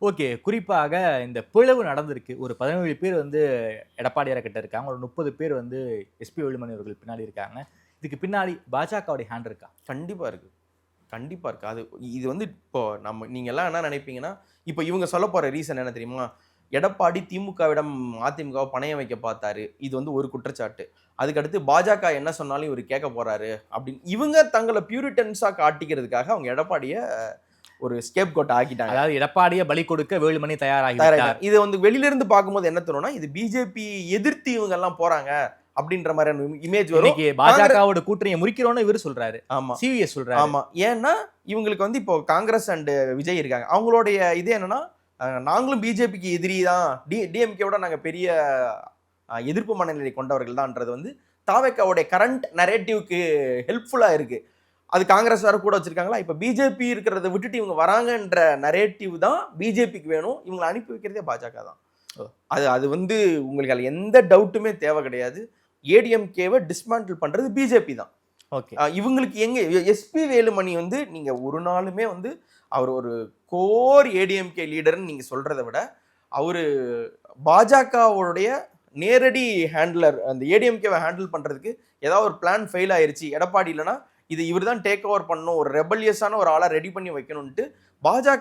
Okay. குறிப்பாக இந்த பிளவு நடந்திருக்கு. ஒரு 17 பேர் வந்து எடப்பாடியார் கிட்ட இருக்காங்க. ஒரு 30 பேர் வந்து எஸ்பி வேலுமணி அவர்கள் பின்னாடி இருக்காங்க. இதுக்கு பின்னாடி பாஜகவுடைய ஹேண்ட் இருக்கா? கண்டிப்பா இருக்கு. கண்டிப்பா இருக்கு. இது வந்து இப்போ நீங்க எல்லாம் என்ன நினைப்பீங்கன்னா, இப்போ இவங்க சொல்லப்போற ரீசன் என்ன தெரியுமா? எடப்பாடி திமுகவிடம் அதிமுகவ பணயம் வைக்க பார்த்தாரு. இது வந்து ஒரு குற்றச்சாட்டு. அதுக்கடுத்து பாஜக என்ன சொன்னாலும் இவரு கேட்க போறாரு அப்படின்னு இவங்க தங்கள பியூரிட்டன்ஸா காட்டிக்கிறதுக்காக அவங்க எடப்பாடிய ஒரு ஸ்கேப் கோட் ஆக்கிட்டாங்க. அதாவது எடப்பாடிய பலி கொடுக்க வேலுமணி தயாராகிவிட்டார். தயாராயிட்டாங்க. இது வந்து வெளியில இருந்து பார்க்கும்போது என்ன தோணும்னா, இது பிஜேபி எதிர்த்து இவங்க எல்லாம் போறாங்க அப்படின்ற மாதிரியான இமேஜ் வரும். இன்னைக்கு பாஜகவோட கூட்டணியை முறிக்கிறோம்னு இவரு சொல்றாரு. ஆமா. சிவிஎஸ் சொல்றாரு. ஆமா. ஏன்னா இவங்களுக்கு வந்து இப்போ காங்கிரஸ் அண்ட் விஜய் இருக்காங்க. அவங்களுடைய இது என்னன்னா, நாங்களும் பிஜேபிக்கு எதிரி தான். டிஎம்கேவோட நாங்க பெரிய எதிர்ப்பு மனநிலை கொண்டவர்கள் தான்ன்றது வந்து தாவேக்காவுடைய கரண்ட் நரேட்டிவ்க்கு ஹெல்ப்ஃபுல்லா இருக்கு. அது காங்கிரஸ் வேற கூட வச்சிருக்காங்களா? இப்ப பிஜேபி இருக்கிறத விட்டுட்டு இவங்க வராங்கன்ற நரேட்டிவ் தான் பிஜேபிக்கு வேணும். இவங்கள அனுப்பி வைக்கிறதே பாஜக தான். அது வந்து உங்களுக்கு அதுல எந்த டவுட்டுமே தேவை கிடையாது. ஏடிஎம்கேவை டிஸ்மேண்டில் பண்றது பிஜேபி தான். ஓகே. இவங்களுக்கு எங்க எஸ்பி வேலுமணி வந்து நீங்க ஒரு நாளுமே வந்து அவர் ஒரு கோர் ஏடிஎம்கே லீடர்னு நீங்க சொல்றதை விட அவரு பாஜகவுடைய நேரடி ஹேண்ட்லர். அந்த ஏடிஎம்கேவை ஹேண்டில் பண்றதுக்கு ஏதாவது ஒரு பிளான் ஃபெயில் ஆயிருச்சு, எடப்பாடி இல்லைன்னா இது இவர் தான் டேக் ஓவர் பண்ணணும், ஒரு ரெபல்லியஸான ஒரு ஆளா ரெடி பண்ணி வைக்கணும்ட்டு பாஜக